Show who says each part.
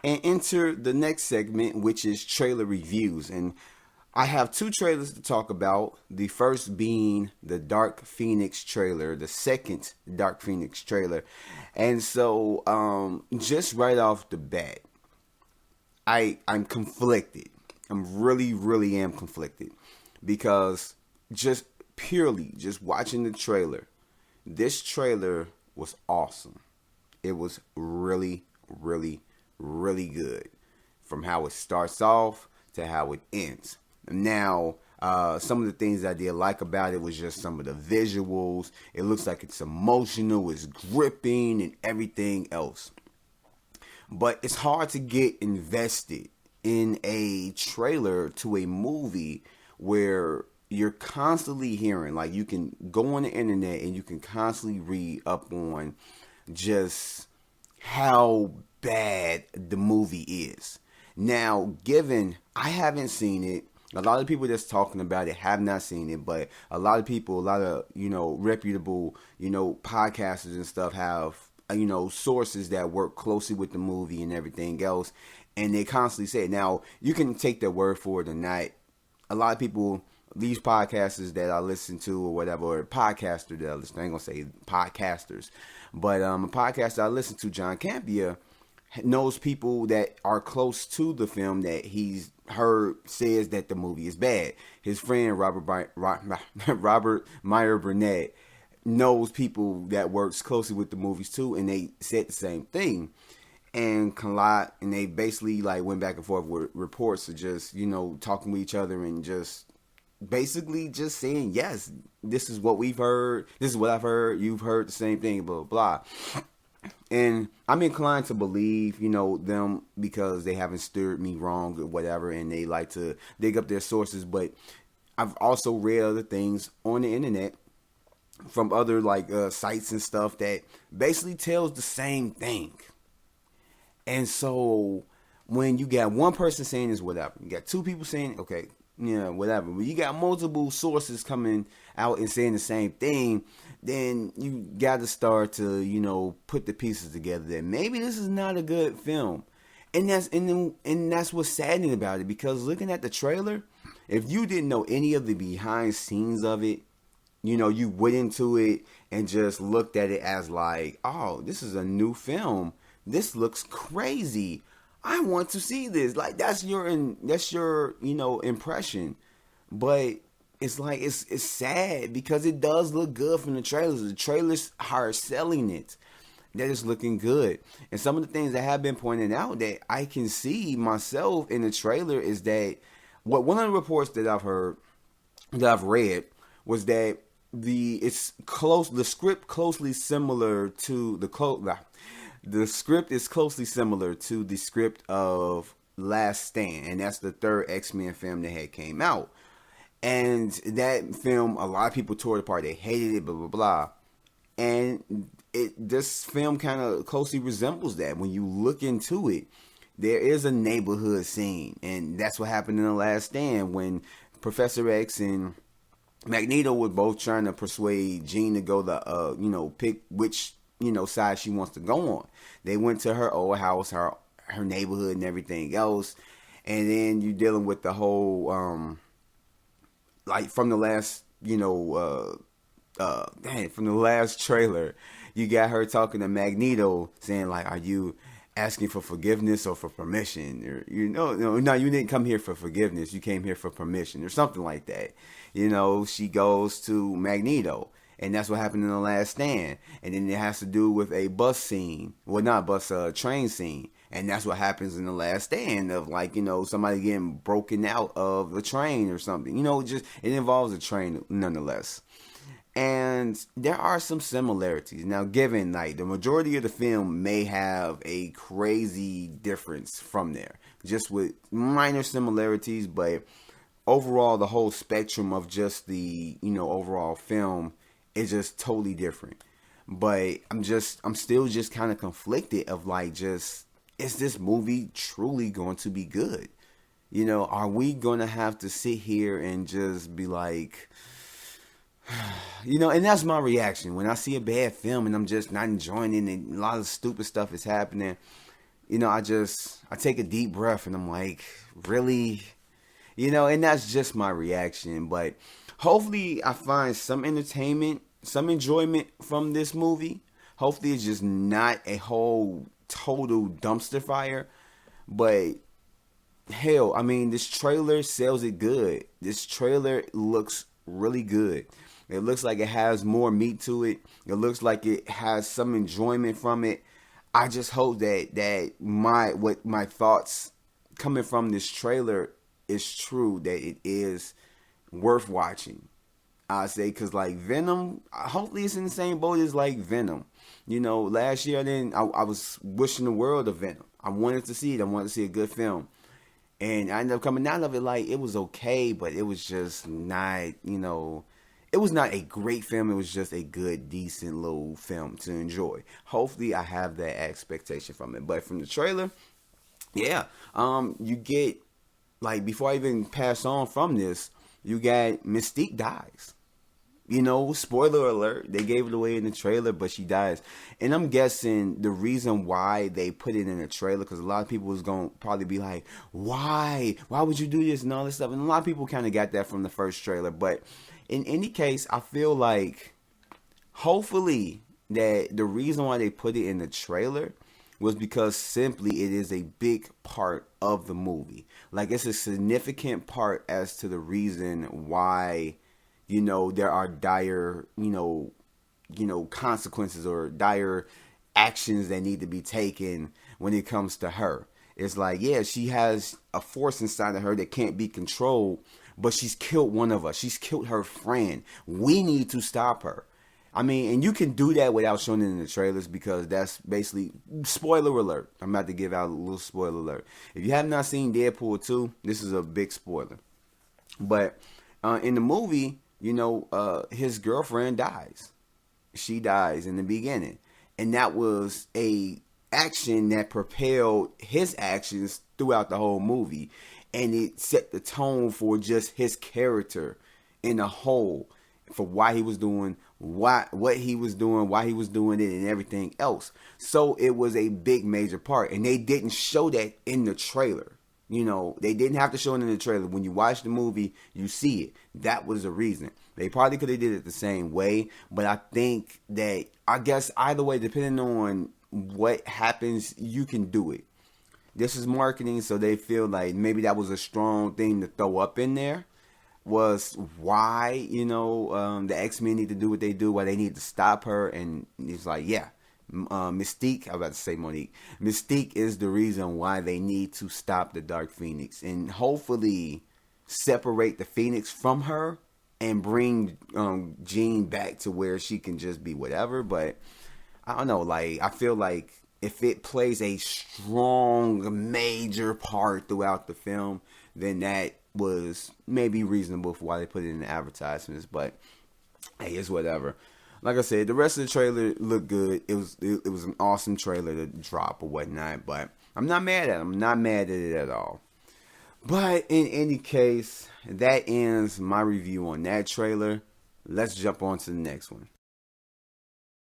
Speaker 1: and enter the next segment, which is trailer reviews. And I have two trailers to talk about. The first being the Dark Phoenix trailer, the second Dark Phoenix trailer. And so, just right off the bat, I'm conflicted. I'm really am conflicted because just purely just watching the trailer, this trailer was awesome. It was really good from how it starts off to how it ends. Now, some of the things I did like about it was just some of the visuals. It looks like it's emotional, it's gripping, and everything else. But it's hard to get invested in a trailer to a movie where you're constantly hearing, like you can go on the internet and you can constantly read up on just how bad the movie is. Now, given I haven't seen it, a lot of people that's talking about it have not seen it, but a lot of people, a lot of, reputable, podcasters and stuff have, sources that work closely with the movie and everything else. And they constantly say it. Now, you can take their word for it or not. A lot of people, these podcasters that I listen to or whatever, or podcaster that I listen to, I ain't going to say podcasters, but a podcaster I listen to, John Campia, knows people that are close to the film that he's heard says that the movie is bad. His friend Robert Meyer Burnett knows people that works closely with the movies too, and they said the same thing. And and they basically like went back and forth with reports of just talking with each other and just basically just saying, yes, this is what we've heard, this is what I've heard, you've heard the same thing, blah blah blah. And I'm inclined to believe, them because they haven't steered me wrong or whatever, and they like to dig up their sources. But I've also read other things on the internet from other sites and stuff that basically tells the same thing. And so when you got one person saying this, whatever, you got two people saying, okay, yeah, whatever. When you got multiple sources coming out and saying the same thing, then you got to start to, put the pieces together that maybe this is not a good film. And that's what's saddening about it, because looking at the trailer, if you didn't know any of the behind scenes of it, you went into it and just looked at it as like, oh, this is a new film. This looks crazy. I want to see this. Like that's your impression. But it's like it's sad because it does look good from the trailers. The trailers are selling it. That is looking good. And some of the things that have been pointed out that I can see myself in the trailer is that one of the reports that I've heard, that I've read, was that the script closely similar to the script is closely similar to the script of Last Stand, and that's the third X-Men film that had came out. And that film, a lot of people tore it apart. They hated it, blah blah blah. And this film kind of closely resembles that. When you look into it, there is a neighborhood scene, and that's what happened in The Last Stand when Professor X and Magneto were both trying to persuade Jean to go pick which side she wants to go on. They went to her old house, her neighborhood, and everything else. And then you're dealing with the whole from the last from the last trailer, you got her talking to Magneto, saying like, "Are you asking for forgiveness or for permission?" Or no, you didn't come here for forgiveness. You came here for permission, or something like that. She goes to Magneto, and that's what happened in The Last Stand. And then it has to do with a bus scene, well, not bus, train scene, and that's what happens in The Last Stand of somebody getting broken out of the train or something. Just it involves a train nonetheless. And there are some similarities. Now, given the majority of the film may have a crazy difference from there, just with minor similarities, but overall, the whole spectrum of just the overall film is just totally different. But I'm still just kind of conflicted of is this movie truly going to be good? Are we going to have to sit here and just be like, and that's my reaction when I see a bad film and I'm just not enjoying it and a lot of stupid stuff is happening. I take a deep breath and I'm like, really? And that's just my reaction. But hopefully I find some entertainment, some enjoyment from this movie. Hopefully it's just not a whole total dumpster fire. But hell, I mean, this trailer sells it good. This trailer looks really good. It looks like it has more meat to it. It looks like it has some enjoyment from it. I just hope that my thoughts coming from this trailer is true, that it is worth watching. I say, because like Venom, hopefully it's in the same boat as like Venom. Last year I was wishing the world of Venom. I wanted to see it. I wanted to see a good film. And I ended up coming out of it like it was okay, but it was just not, it was not a great film. It was just a good, decent little film to enjoy. Hopefully I have that expectation from it. But from the trailer, yeah, you get, like, before I even pass on from this, you got Mystique dies. Spoiler alert, they gave it away in the trailer, but she dies. And I'm guessing the reason why they put it in the trailer, because a lot of people was going to probably be like, why would you do this and all this stuff. And a lot of people kind of got that from the first trailer. But in any case, I feel like hopefully that the reason why they put it in the trailer was because simply it is a big part of the movie. Like, it's a significant part as to the reason why there are dire, consequences or dire actions that need to be taken when it comes to her. It's like, yeah, she has a force inside of her that can't be controlled, but she's killed one of us. She's killed her friend. We need to stop her. I mean, and you can do that without showing it in the trailers, because that's basically, spoiler alert. I'm about to give out a little spoiler alert. If you have not seen Deadpool 2, this is a big spoiler. But in the movie, his girlfriend dies. She dies in the beginning. And that was a action that propelled his actions throughout the whole movie. And it set the tone for just his character in a whole, for why he was doing what he was doing, why he was doing it, and everything else. So it was a big major part. And they didn't show that in the trailer. They didn't have to show it in the trailer. When you watch the movie, you see it. That was the reason. They probably could have did it the same way, but I think that, I guess either way, depending on what happens, you can do it. This is marketing, so they feel like maybe that was a strong thing to throw up in there, was why, the X-Men need to do what they do, why they need to stop her. And it's like, yeah, Mystique, I was about to say Monique. Mystique is the reason why they need to stop the Dark Phoenix and hopefully separate the Phoenix from her and bring Jean back to where she can just be whatever. But I don't know, like, I feel like if it plays a strong major part throughout the film, then that was maybe reasonable for why they put it in the advertisements. But hey, it's whatever. Like I said, the rest of the trailer looked good. It was an awesome trailer to drop or whatnot. But I'm not mad at it. I'm not mad at it at all. But in any case, that ends my review on that trailer. Let's jump on to the next one.